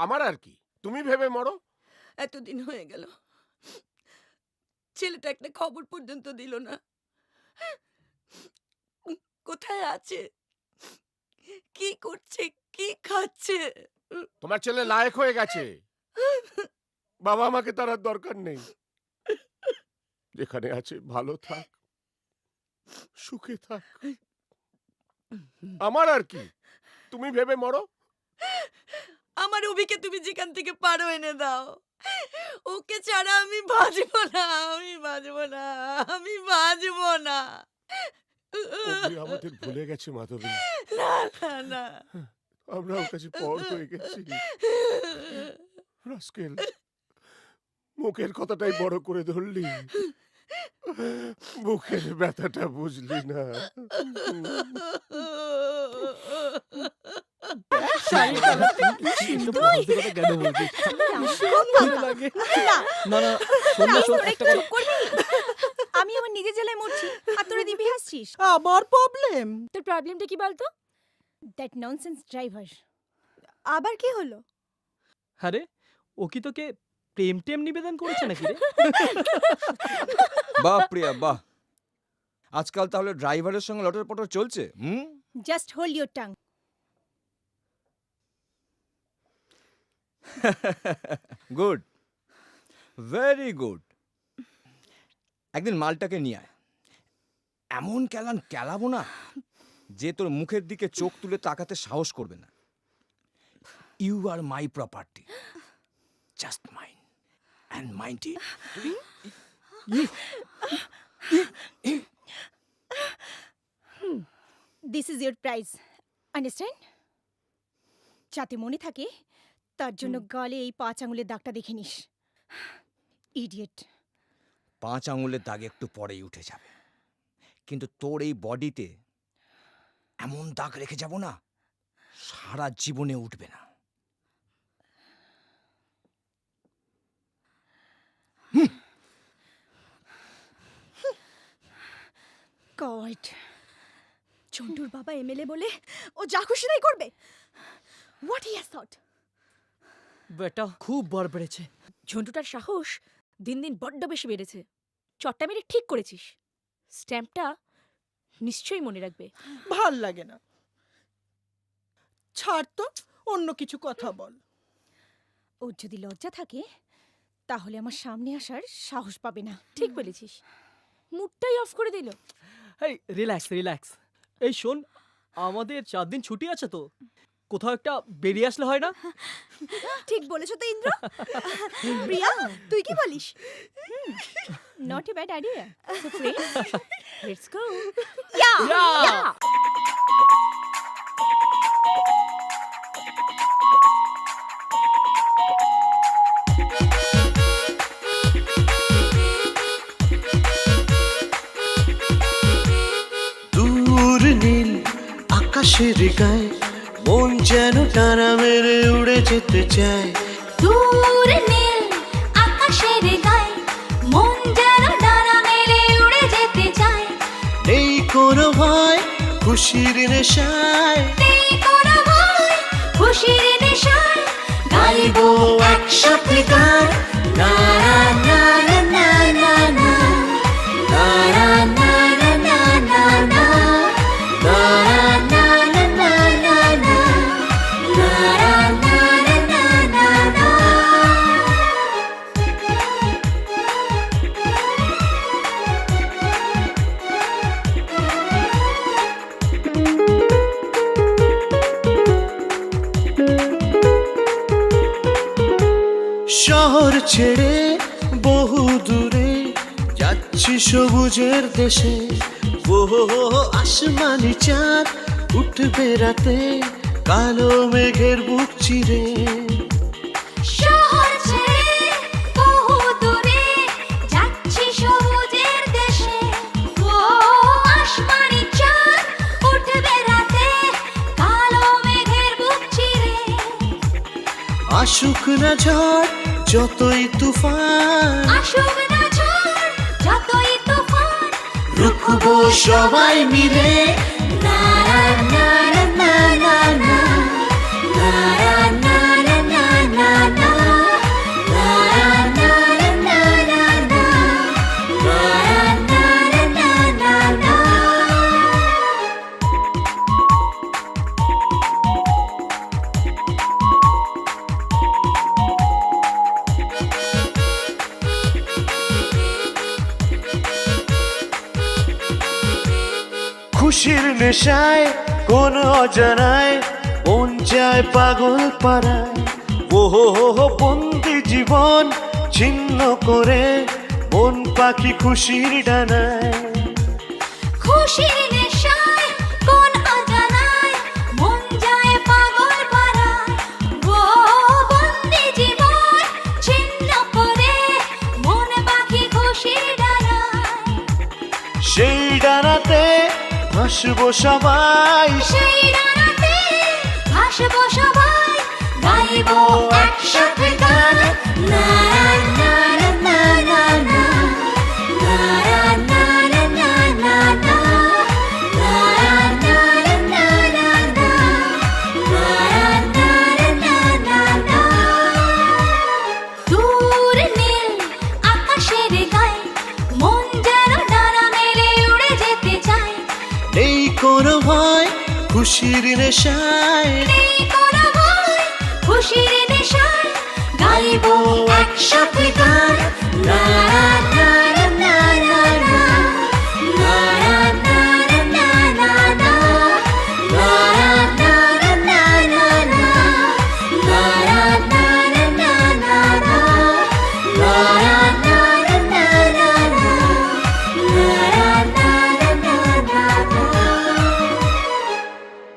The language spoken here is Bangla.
আমার আর কি, তুমি ভেবে মরো। এতদিন হয়ে গেল, ছেলেটা একটা খবর পর্যন্ত দিল না। কোথায় আছে, কি করছে, কি খাচ্ছে? তোমার ছেলে লায়ক হয়ে গেছে, বাবা আমাকে তার আর দরকার নেই। যেখানে আছে ভালো থাক, সুখে থাক, আমার আর কি, তুমি ভেবে মরো। আমার অভিকে তুমি যেখান থেকে পারো এনে দাও, ওকে ছাড়া আমি বাঁচবো না, আমি বাঁচবো না, আমি বাঁচবো না। অভি আমাদের ভুলে গেছে মাধবী, না না না, আমরা ওর কাছে পর হয়ে গেছি। রাস্কেল, মুখের কথাটাই বড় করে ধরলি, বুকের ব্যথাটা বুঝলি না। আমি আমার নিজের জেলায় মরছি আর তোরা দিবি হাসছিস। আমার প্রবলেম। তোর প্রবলেমটা কি বলতো? That nonsense driver. আবার কি হলো? আরে ও কি তোকে প্রেম টেম নিবেদন করেছে নাকি রে? বাহ প্রিয়া বাহ, আজকাল তাহলে ড্রাইভারের সঙ্গে লটর পটর চলছে? Just hold your tongue. Good, very good. একদিন মালটাকে নিয়ে আয়, এমন কেলান কেলাবো না যে তোর মুখের দিকে চোখ তুলে তাকাতে সাহস করবে না। You are my property, just mine and mind it. This is your prize, understand? যাতে মনে থাকে তার জন্য গালে এই 5 আঙুলের দাগটা দেখে নিস। ইডিয়েট। 5 আঙুলের দাগ একটু পরেই উঠে যাবে, কিন্তু তোর এই বডিতে এমন দাগ রেখে যাব না, সারা জীবনে উঠবে না। গড, চন্টুর বাবা এমএলএ বলে ও যা খুশি তাই করবে। What he has thought. বেটা খুব বার বেড়েছে। ঝন্টুটার সাহস দিন দিন বড্ড বেশি বেড়েছে। চট্টা মেরে ঠিক করেছিস, স্ট্যাম্পটা নিশ্চয়ই মনে রাখবে। ভাল লাগে না, ছাড় তো, অন্য কিছু কথা বল। ওর যদি লজ্জা থাকে তাহলে আমার সামনে আসার সাহস পাবে না। ঠিক বলেছিস, মুডটাই অফ করে দিল। এই রিল্যাক্স রিল্যাক্স। এই শোন, আমাদের 4 দিন ছুটি আছে তো, কোথাও একটা বেরিয়ে আসলে হয় না? ঠিক বলেছো তো ইন্দ্র। প্রিয়া, তুই কি বলিস? Not a bad idea. So friends, let's go. Yeah! দূর নীল আকাশের গায়ে মন যেন টানা মেরে উড়ে যেতে চায়। দূর নীল আকাশের গায়ে মন যেন ডানা মেলে উড়ে যেতে চায়। নেই কোনো ভয় খুশির নেশায়, নেই কোনো ভয় খুশির নেশায়। গাইবো একসাথে গান, না না না না না না না না না না না না শহর ছেড়ে বহু দূরে যাচ্ছি সবুজের দেশে। ওহো আসমানি চাঁদ উঠবে রাতে কালো মেঘের বুক চিরে। শহর ছেড়ে বহু দূরে যাচ্ছি সবুজের দেশে। ও আসমানি চাঁদ উঠবে রাতে কালো মেঘের বুক চিরে। আসুক না ঝড় যতই তুফান, আসুক না ঝড় যতই তুফান, রুখবো সবাই মিলে। না না না না না না না না না খুশির নেশায় কোন অজানায় মন যায় পাগল পাড়ায় ও হো বন্দি জীবন ছিন্ন করে মন পাখি খুশির ডানায় খুশির নেশায় কোন অজানায় মন যায় পাগল পাড়ায় ও বন্দি জীবন ছিন্ন করে মন পাখি খুশির ডানায় সেই ডানাতে ভাসবো সবাই সেই ডানাতে ভাসবো সবাই গাইবো একসাথে গান না না না না না না না না না না না দূর নীল আকাশের গায়ে মন যেন ডানা মেলে উড়ে যেতে চায় নেই কোনো ভয় খুশির নেশায় নেই কোনো ভয় খুশির নেশায় গাইবো একসাথে গান না না